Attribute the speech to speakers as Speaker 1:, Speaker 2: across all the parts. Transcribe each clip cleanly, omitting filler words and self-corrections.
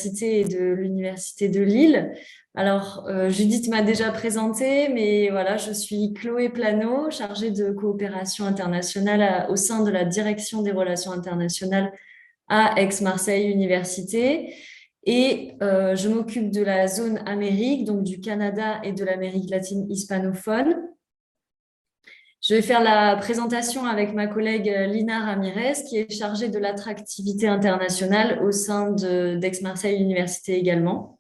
Speaker 1: et de l'Université de Lille. Alors, Judith m'a déjà présentée, mais voilà, je suis Chloé Plano, chargée de coopération internationale au sein de la direction des relations internationales à Aix-Marseille Université. Et je m'occupe de la zone Amérique, donc du Canada et de l'Amérique latine hispanophone. Je vais faire la présentation avec ma collègue Lina Ramirez, qui est chargée de l'attractivité internationale au sein d'Aix-Marseille Université également.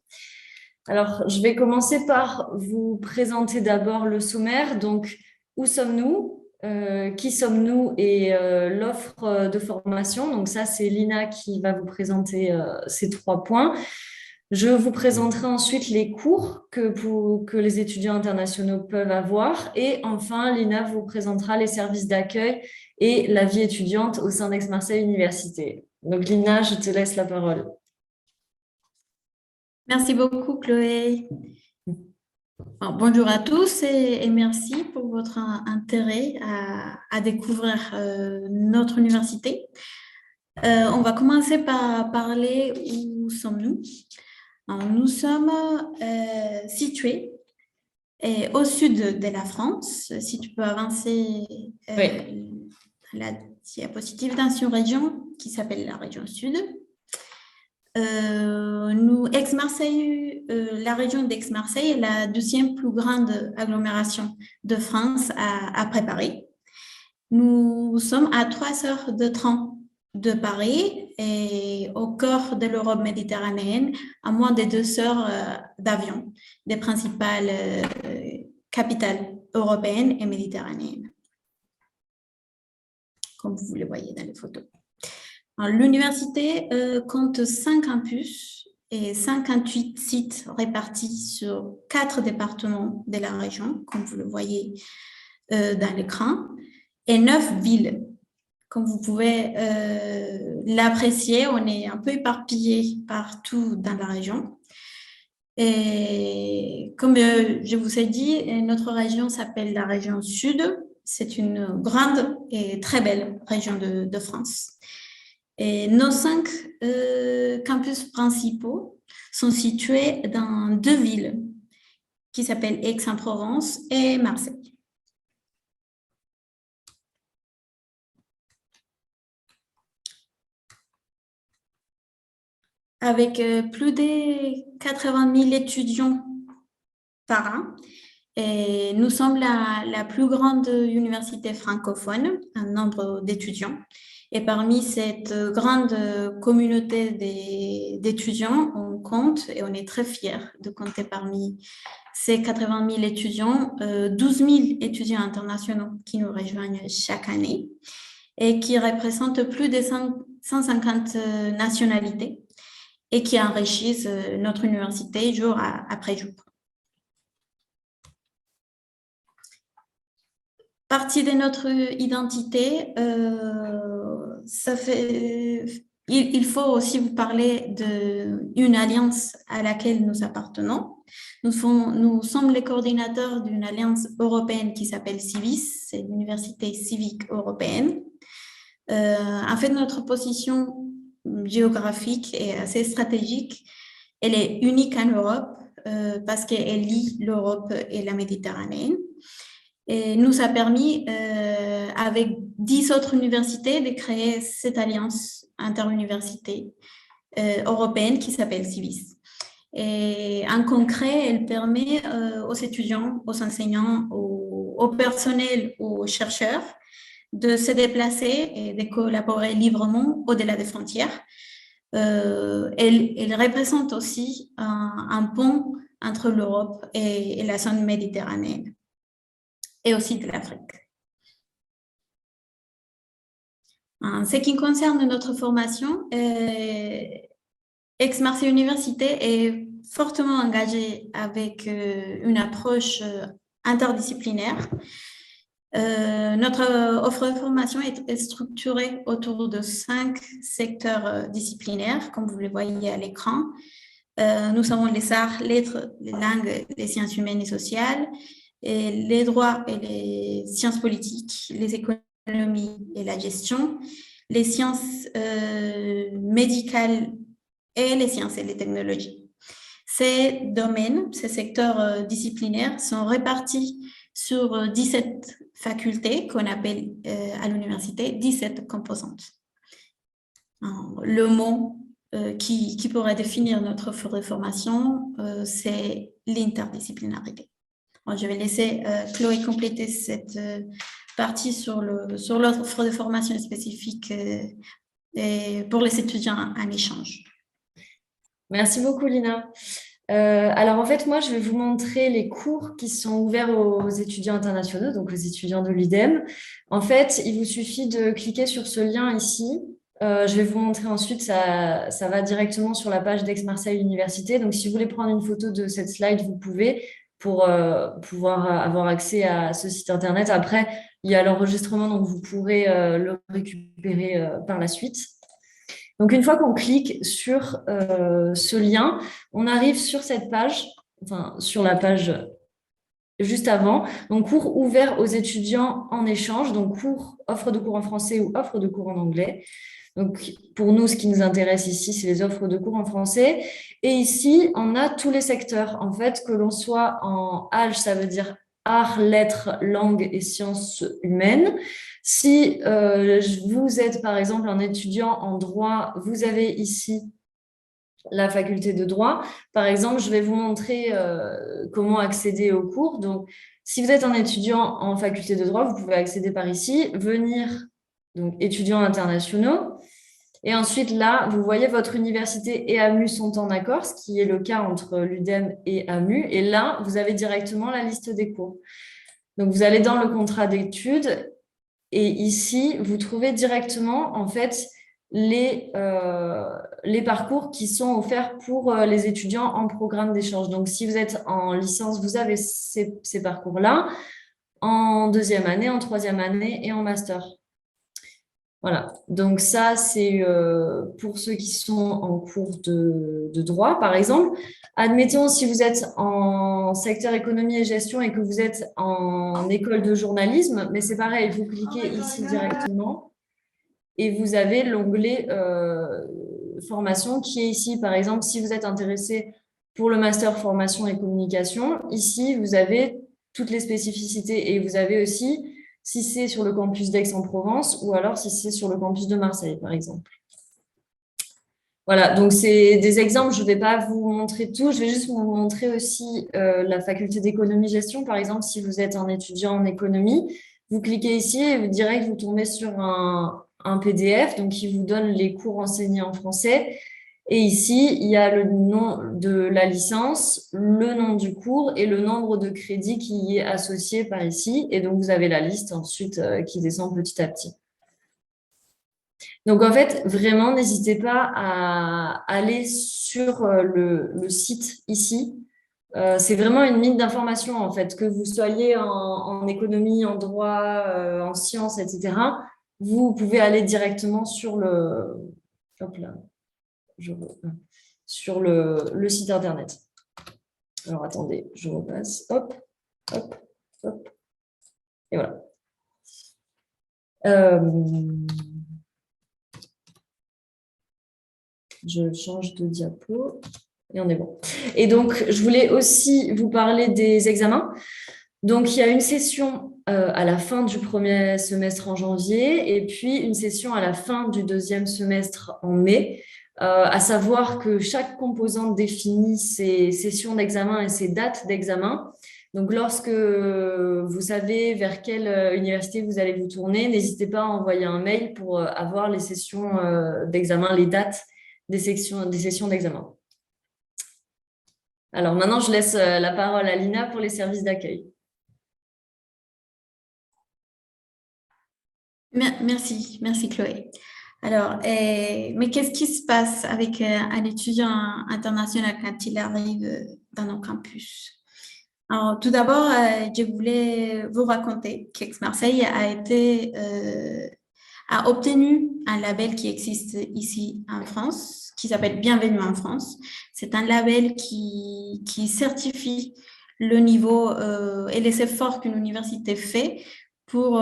Speaker 1: Alors, je vais commencer par vous présenter d'abord le sommaire. Donc, où sommes-nous? Qui sommes-nous et l'offre de formation. Donc, ça, c'est Lina qui va vous présenter ces 3 points. Je vous présenterai ensuite les cours que les étudiants internationaux peuvent avoir. Et enfin, Lina vous présentera les services d'accueil et la vie étudiante au sein d'Aix-Marseille Université. Donc, Lina, je te laisse la parole.
Speaker 2: Merci beaucoup, Chloé. Bonjour à tous et merci pour votre intérêt à découvrir notre université. On va commencer par parler où sommes-nous. Nous sommes situés au sud de la France. Si tu peux avancer
Speaker 1: Oui.
Speaker 2: la diapositive dans une région qui s'appelle la région sud. Aix-Marseille, la région d'Aix-Marseille est la deuxième plus grande agglomération de France après Paris. Nous sommes à 3 heures de train de Paris et au cœur de l'Europe méditerranéenne, à moins de 2 heures d'avion des principales capitales européennes et méditerranéennes, comme vous le voyez dans les photos. L'université compte 5 campus et 58 sites répartis sur 4 départements de la région, comme vous le voyez dans l'écran, et 9 villes. Comme vous pouvez l'apprécier, on est un peu éparpillé partout dans la région. Et comme je vous ai dit, notre région s'appelle la région Sud. C'est une grande et très belle région de France. Et nos 5 campus principaux sont situés dans 2 villes qui s'appellent Aix-en-Provence et Marseille. Avec plus de 80 000 étudiants par an, et nous sommes la plus grande université francophone en nombre d'étudiants. Et parmi cette grande communauté d'étudiants, on compte, et on est très fiers de compter parmi ces 80 000 étudiants, 12 000 étudiants internationaux qui nous rejoignent chaque année et qui représentent plus de 150 nationalités et qui enrichissent notre université jour après jour. Partie de notre identité, il faut aussi vous parler d'une alliance à laquelle nous appartenons. Nous sommes les coordinateurs d'une alliance européenne qui s'appelle CIVIS, c'est l'Université civique européenne. En fait, notre position géographique est assez stratégique. Elle est unique en Europe parce qu'elle lie l'Europe et la Méditerranée. Et nous a permis, avec 10 autres universités, de créer cette alliance interuniversité européenne qui s'appelle CIVIS. Et en concret, elle permet aux étudiants, aux enseignants, au personnel, aux chercheurs de se déplacer et de collaborer librement au-delà des frontières. Elle représente aussi un pont entre l'Europe et la zone méditerranéenne, et aussi de l'Afrique. En ce qui concerne notre formation, Aix-Marseille Université est fortement engagée avec une approche interdisciplinaire. Notre offre de formation est structurée autour de 5 secteurs disciplinaires, comme vous le voyez à l'écran. Nous avons les arts, lettres, les langues, les sciences humaines et sociales, et les droits et les sciences politiques, les économies et la gestion, les sciences médicales et les sciences et les technologies. Ces domaines, ces secteurs disciplinaires sont répartis sur 17 facultés qu'on appelle à l'université 17 composantes. Le mot qui pourrait définir notre offre de formation, c'est l'interdisciplinarité. Je vais laisser Chloé compléter cette partie sur l'offre de formation spécifique pour les étudiants en échange.
Speaker 1: Merci beaucoup, Lina. Alors, en fait, moi, je vais vous montrer les cours qui sont ouverts aux étudiants internationaux, donc aux étudiants de l'UDEM. En fait, il vous suffit de cliquer sur ce lien ici. Je vais vous montrer ensuite, ça va directement sur la page d'Aix-Marseille Université. Donc, si vous voulez prendre une photo de cette slide, vous pouvez pour pouvoir avoir accès à ce site internet. Après, il y a l'enregistrement, donc vous pourrez le récupérer par la suite. Donc, une fois qu'on clique sur ce lien, on arrive sur cette page, enfin, sur la page juste avant. Donc, cours ouvert aux étudiants en échange, donc offre de cours en français ou offre de cours en anglais. Donc, pour nous, ce qui nous intéresse ici, c'est les offres de cours en français. Et ici, on a tous les secteurs. En fait, que l'on soit en ALJ, ça veut dire arts, lettres, langues et sciences humaines. Si vous êtes, par exemple, un étudiant en droit, vous avez ici la faculté de droit. Par exemple, je vais vous montrer comment accéder aux cours. Donc, si vous êtes un étudiant en faculté de droit, vous pouvez accéder par ici, venir, donc étudiants internationaux. Et ensuite, là, vous voyez, votre université et AMU sont en accord, ce qui est le cas entre l'UDEM et AMU. Et là, vous avez directement la liste des cours. Donc, vous allez dans le contrat d'études et ici, vous trouvez directement, en fait, les parcours qui sont offerts pour les étudiants en programme d'échange. Donc, si vous êtes en licence, vous avez ces parcours-là, en deuxième année, en troisième année et en master. Voilà, donc ça, c'est pour ceux qui sont en cours de droit, par exemple. Admettons, si vous êtes en secteur économie et gestion et que vous êtes en école de journalisme, mais c'est pareil, vous cliquez ici directement et vous avez l'onglet formation qui est ici. Par exemple, si vous êtes intéressé pour le master formation et communication, ici, vous avez toutes les spécificités et vous avez aussi si c'est sur le campus d'Aix-en-Provence ou alors si c'est sur le campus de Marseille, par exemple. Voilà, donc c'est des exemples, je ne vais pas vous montrer tout, je vais juste vous montrer aussi la faculté d'économie-gestion, par exemple, si vous êtes un étudiant en économie, vous cliquez ici et vous direct, vous tombez sur un PDF, donc qui vous donne les cours enseignés en français. Et ici, il y a le nom de la licence, le nom du cours et le nombre de crédits qui y est associé par ici. Et donc, vous avez la liste ensuite qui descend petit à petit. Donc, en fait, vraiment, n'hésitez pas à aller sur le site ici. C'est vraiment une mine d'informations, en fait, que vous soyez en économie, en droit, en sciences, etc. Vous pouvez aller directement sur le... Hop là. Sur le site internet. Alors attendez, je repasse. Hop, hop, hop. Et voilà. Je change de diapo et on est bon. Et donc, je voulais aussi vous parler des examens. Donc, il y a une session à la fin du premier semestre en janvier et puis une session à la fin du deuxième semestre en mai. À savoir que chaque composante définit ses sessions d'examen et ses dates d'examen. Donc, lorsque vous savez vers quelle université vous allez vous tourner, n'hésitez pas à envoyer un mail pour avoir les sessions d'examen, les dates des sessions d'examen. Alors, maintenant, je laisse la parole à Lina pour les services d'accueil.
Speaker 2: Merci Chloé. Alors, mais qu'est-ce qui se passe avec un étudiant international quand il arrive dans nos campus? Alors, tout d'abord, je voulais vous raconter qu'Aix-Marseille a obtenu un label qui existe ici en France, qui s'appelle Bienvenue en France. C'est un label qui certifie le niveau et les efforts qu'une université fait pour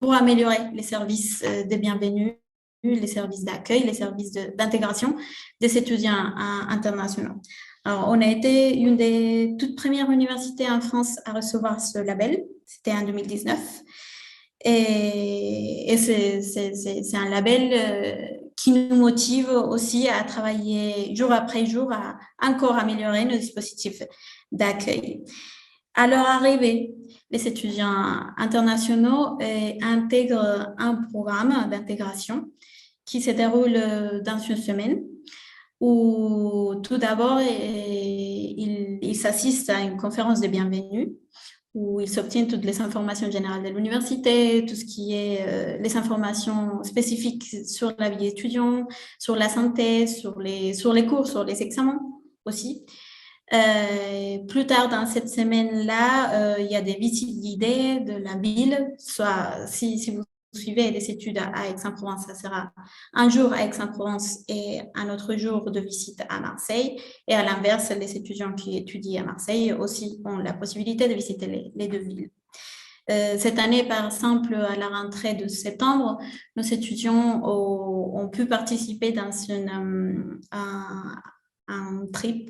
Speaker 2: améliorer les services de bienvenue les services d'accueil, les services d'intégration des étudiants internationaux. Alors, on a été une des toutes premières universités en France à recevoir ce label. C'était en 2019. Et c'est un label qui nous motive aussi à travailler jour après jour à encore améliorer nos dispositifs d'accueil. À leur arrivée, les étudiants internationaux intègrent un programme d'intégration qui se déroule dans une semaine où tout d'abord, ils s'assistent à une conférence de bienvenue où ils obtiennent toutes les informations générales de l'université, tout ce qui est les informations spécifiques sur la vie étudiante, sur la santé, sur les cours, sur les examens aussi. Plus tard dans cette semaine-là, il y a des visites guidées de la ville, soit si vous suivez des études à Aix-en-Provence, ça sera un jour à Aix-en-Provence et un autre jour de visite à Marseille. Et à l'inverse, les étudiants qui étudient à Marseille aussi ont la possibilité de visiter les deux villes. Cette année, par exemple, à la rentrée de septembre, nos étudiants ont pu participer dans un trip,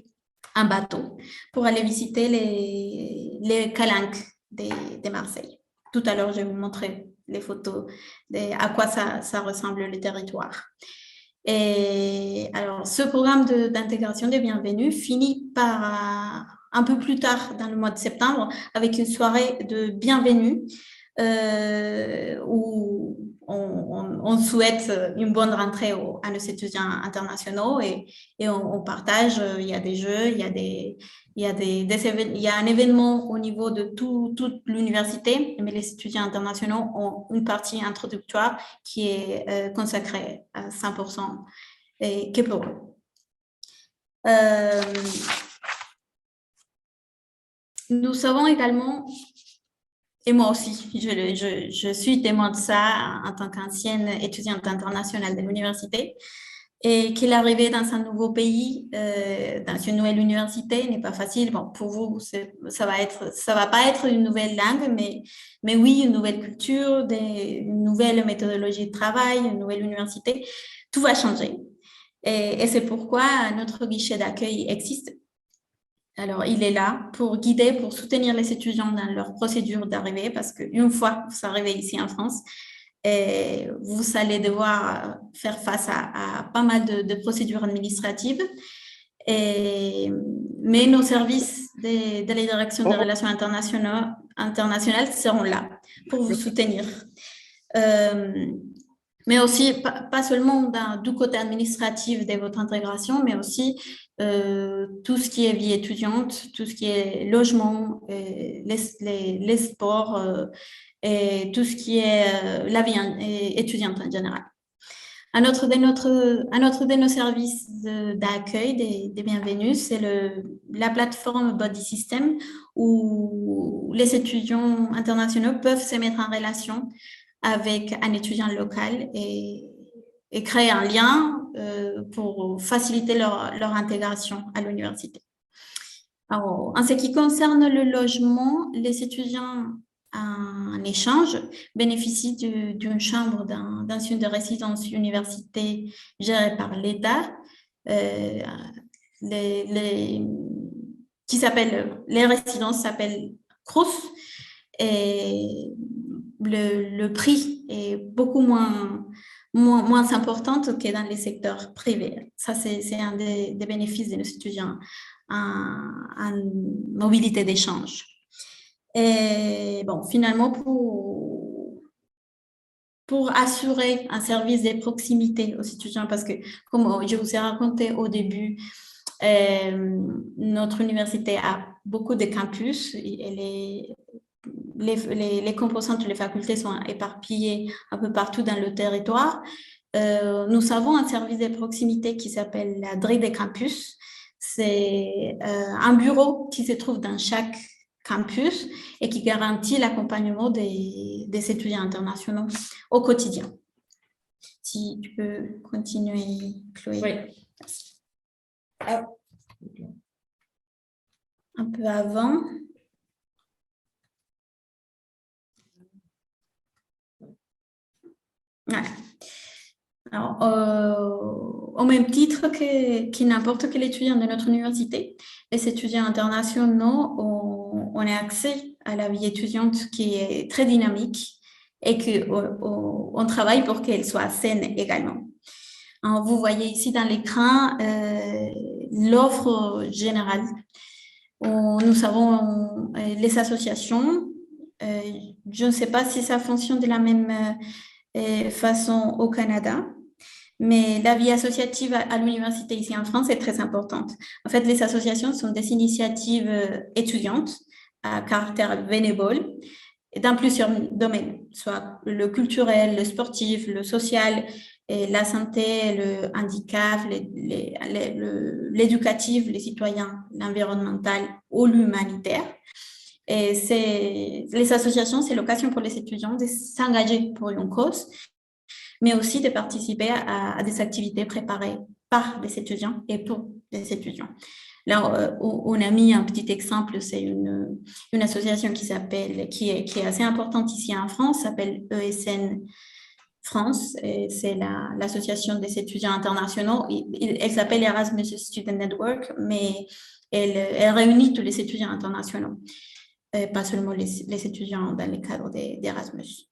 Speaker 2: un bateau, pour aller visiter les calanques de Marseille. Tout à l'heure, je vais vous montrer les photos à quoi ça ressemble le territoire. Et alors, ce programme d'intégration des bienvenus finit par, un peu plus tard, dans le mois de septembre, avec une soirée de bienvenue où on souhaite une bonne rentrée à nos étudiants internationaux et on partage, il y a des jeux, il y a un événement au niveau de toute l'université, mais les étudiants internationaux ont une partie introductoire qui est consacrée à 100% et que pour eux. Nous savons également, et moi aussi, je suis témoin de ça en tant qu'ancienne étudiante internationale de l'université, et qu'il arriver dans un nouveau pays, dans une nouvelle université, n'est pas facile. Bon, pour vous, ça va pas être une nouvelle langue, mais oui, une nouvelle culture, une nouvelle méthodologie de travail, une nouvelle université. Tout va changer. Et c'est pourquoi notre guichet d'accueil existe. Alors, il est là pour guider, pour soutenir les étudiants dans leur procédure d'arrivée, parce qu'une fois que vous arrivez ici en France, vous allez devoir faire face à pas mal de procédures administratives. Mais nos services de la direction des relations internationales seront là pour vous soutenir. Mais aussi, pas seulement du côté administratif de votre intégration, mais aussi tout ce qui est vie étudiante, tout ce qui est logement, les sports et tout ce qui est la vie étudiante en général. Un autre de nos services d'accueil des bienvenus, c'est la plateforme Body System où les étudiants internationaux peuvent se mettre en relation avec un étudiant local et créer un lien pour faciliter leur intégration à l'université. Alors, en ce qui concerne le logement, les étudiants en échange bénéficient d'une chambre dans une de résidences universités gérée par l'État, les résidences s'appellent Crous et le prix est beaucoup moins important que dans les secteurs privés. Ça, c'est un des bénéfices de nos étudiants en mobilité d'échange. Et bon, finalement, pour assurer un service de proximité aux étudiants, parce que comme je vous ai raconté au début, notre université a beaucoup de campus et les composantes de les facultés sont éparpillées un peu partout dans le territoire. Nous avons un service de proximité qui s'appelle la DRI des campus. C'est un bureau qui se trouve dans chaque campus et qui garantit l'accompagnement des étudiants internationaux au quotidien. Si tu peux continuer, Chloé.
Speaker 1: Oui.
Speaker 2: Ah. Un peu avant. Voilà. Alors, au même titre que n'importe quel étudiant de notre université, les étudiants internationaux ont accès à la vie étudiante qui est très dynamique et qu'on travaille pour qu'elle soit saine également. Alors, vous voyez ici dans l'écran l'offre générale. Nous avons les associations. Je ne sais pas si ça fonctionne de la même façon au Canada. Mais la vie associative à l'université ici en France est très importante. En fait, les associations sont des initiatives étudiantes à caractère bénévole dans plusieurs domaines, soit le culturel, le sportif, le social, et la santé, le handicap, l'éducatif, les citoyens, l'environnemental ou l'humanitaire. Et les associations, c'est l'occasion pour les étudiants de s'engager pour une cause, mais aussi de participer à des activités préparées par les étudiants et pour les étudiants. Là, on a mis un petit exemple, c'est une association qui est assez importante ici en France, s'appelle ESN France, c'est l'association des étudiants internationaux. Elle s'appelle Erasmus Student Network, mais elle réunit tous les étudiants internationaux, pas seulement les étudiants dans le cadre d'Erasmus.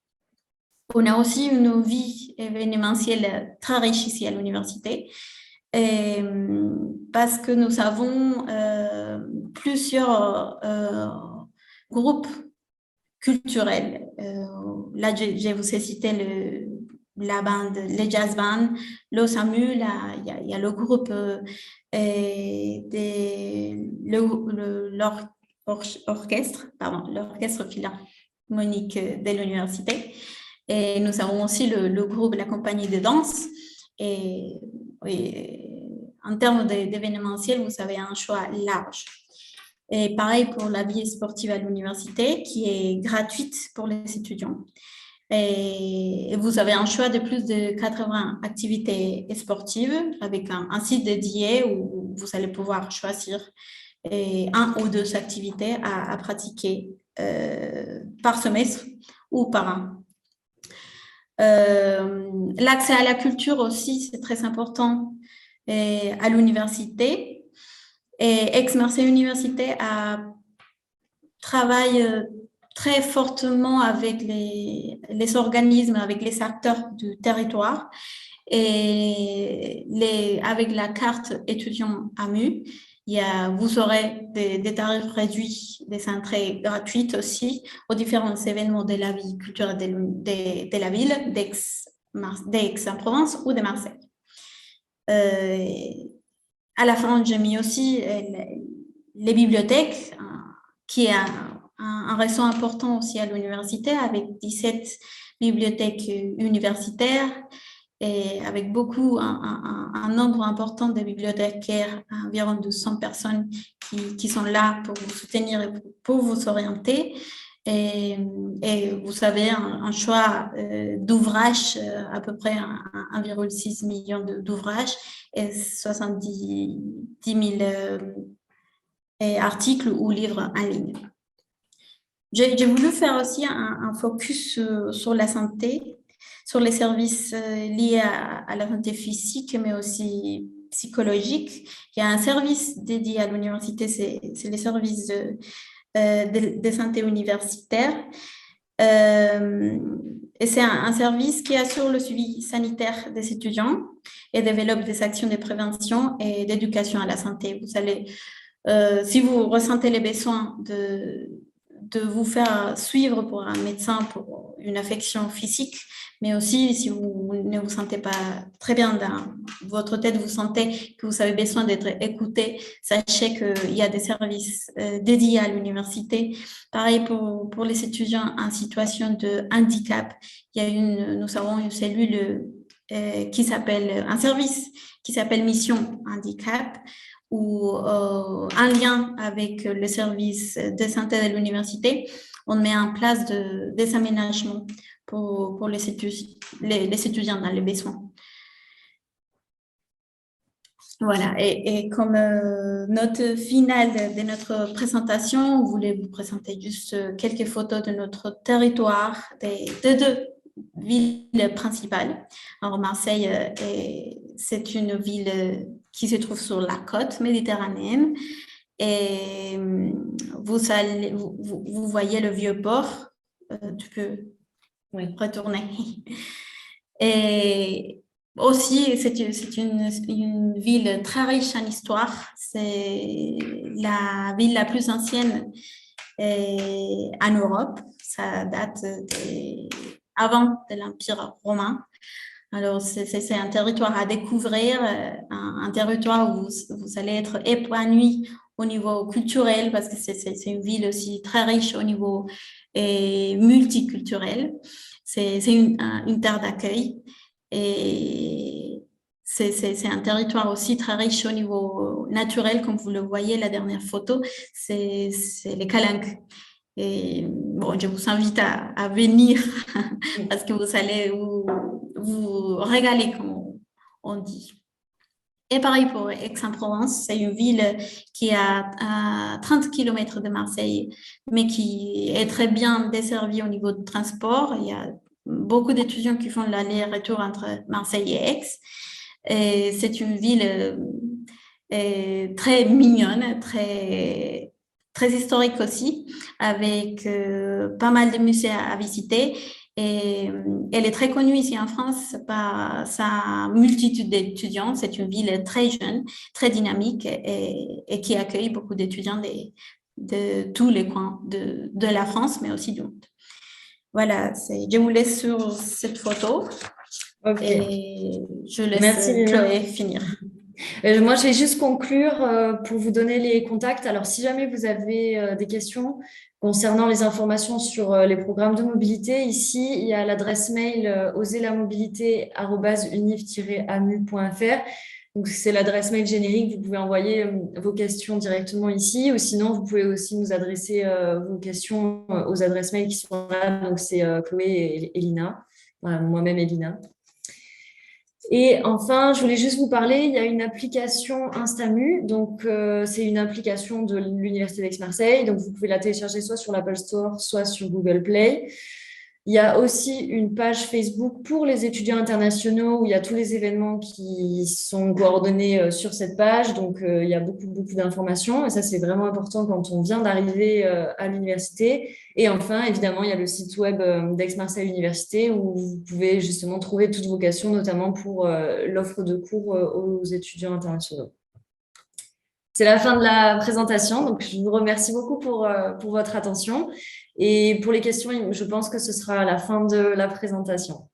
Speaker 2: On a aussi une vie événementielle très riche ici à l'université parce que nous avons plusieurs groupes culturels. Là, je vous ai cité la bande, les jazz bands, l'OSAMU, il y a le groupe l'orchestre philharmonique de l'université. Et nous avons aussi le groupe, la compagnie de danse. Et en termes d'événementiel, vous avez un choix large. Et pareil pour la vie sportive à l'université, qui est gratuite pour les étudiants. Et vous avez un choix de plus de 80 activités sportives avec un site dédié où vous allez pouvoir choisir un ou deux activités à pratiquer par semestre ou par an. L'accès à la culture aussi, c'est très important à l'université. Et Aix-Marseille Université travaille très fortement avec les organismes, avec les acteurs du territoire. Et avec la carte étudiant AMU, vous aurez des tarifs réduits, des entrées gratuites aussi aux différents événements de la vie culturelle de la ville, d'Aix-en-Provence ou de Marseille. À la fin, j'ai mis aussi les bibliothèques, qui est un réseau important aussi à l'université, avec 17 bibliothèques universitaires et avec un nombre important de bibliothécaires, environ 200 personnes qui sont là pour vous soutenir et pour vous orienter. Et vous avez un choix d'ouvrages, à peu près 1,6 million d'ouvrages et 70 000 articles ou livres en ligne. J'ai voulu faire aussi un focus sur la santé, sur les services liés à la santé physique, mais aussi psychologique. Il y a un service dédié à l'université, c'est les services de santé universitaire. Et c'est un service qui assure le suivi sanitaire des étudiants et développe des actions de prévention et d'éducation à la santé. Vous allez, si vous ressentez les besoins de vous faire suivre pour un médecin pour une affection physique, mais aussi si vous ne vous sentez pas très bien dans votre tête, vous sentez que vous avez besoin d'être écouté, sachez qu'il y a des services dédiés à l'université. Pareil pour les étudiants en situation de handicap, nous avons une cellule un service qui s'appelle Mission Handicap, ou en lien avec le service de santé de l'université, on met en place des aménagements pour les étudiants dans les besoins. Voilà, et comme note finale de notre présentation, on voulait vous présenter juste quelques photos de notre territoire, ville principale. Alors, Marseille, c'est une ville qui se trouve sur la côte méditerranéenne. Et vous voyez le vieux port. Tu peux retourner. Et aussi, c'est une ville très riche en histoire. C'est la ville la plus ancienne en Europe. Ça date avant de l'Empire romain. Alors, c'est un territoire à découvrir, un territoire où vous allez être épanoui au niveau culturel, parce que c'est une ville aussi très riche au niveau multiculturel. C'est une terre d'accueil et c'est un territoire aussi très riche au niveau naturel, comme vous le voyez, la dernière photo, c'est les Calanques. Et bon, je vous invite à venir parce que vous allez vous régaler, comme on dit. Et pareil pour Aix-en-Provence, c'est une ville qui est à 30 km de Marseille, mais qui est très bien desservie au niveau de transport. Il y a beaucoup d'étudiants qui font l'aller-retour entre Marseille et Aix. Et c'est une ville très mignonne, très historique aussi, avec pas mal de musées à visiter. Et elle est très connue ici en France par sa multitude d'étudiants. C'est une ville très jeune, très dynamique et qui accueille beaucoup d'étudiants de tous les coins de la France, mais aussi du monde. Voilà, je vous laisse sur cette photo. Et je laisse Chloé finir.
Speaker 1: Moi, je vais juste conclure pour vous donner les contacts. Alors, si jamais vous avez des questions concernant les informations sur les programmes de mobilité, ici, il y a l'adresse mail oserlamobilité@univ-amu.fr. Donc, c'est l'adresse mail générique. Vous pouvez envoyer vos questions directement ici, ou sinon, vous pouvez aussi nous adresser vos questions aux adresses mail qui sont là. Donc, c'est Chloé et Elina, moi-même Elina. Et enfin, je voulais juste vous parler, il y a une application Instamu, donc c'est une application de l'Université d'Aix-Marseille, donc vous pouvez la télécharger soit sur l'Apple Store, soit sur Google Play. Il y a aussi une page Facebook pour les étudiants internationaux où il y a tous les événements qui sont coordonnés sur cette page. Donc, il y a beaucoup d'informations et ça, c'est vraiment important quand on vient d'arriver à l'université. Et enfin, évidemment, il y a le site web d'Aix-Marseille Université où vous pouvez justement trouver toutes vos questions, notamment pour l'offre de cours aux étudiants internationaux. C'est la fin de la présentation, donc je vous remercie beaucoup pour votre attention. Et pour les questions, je pense que ce sera à la fin de la présentation.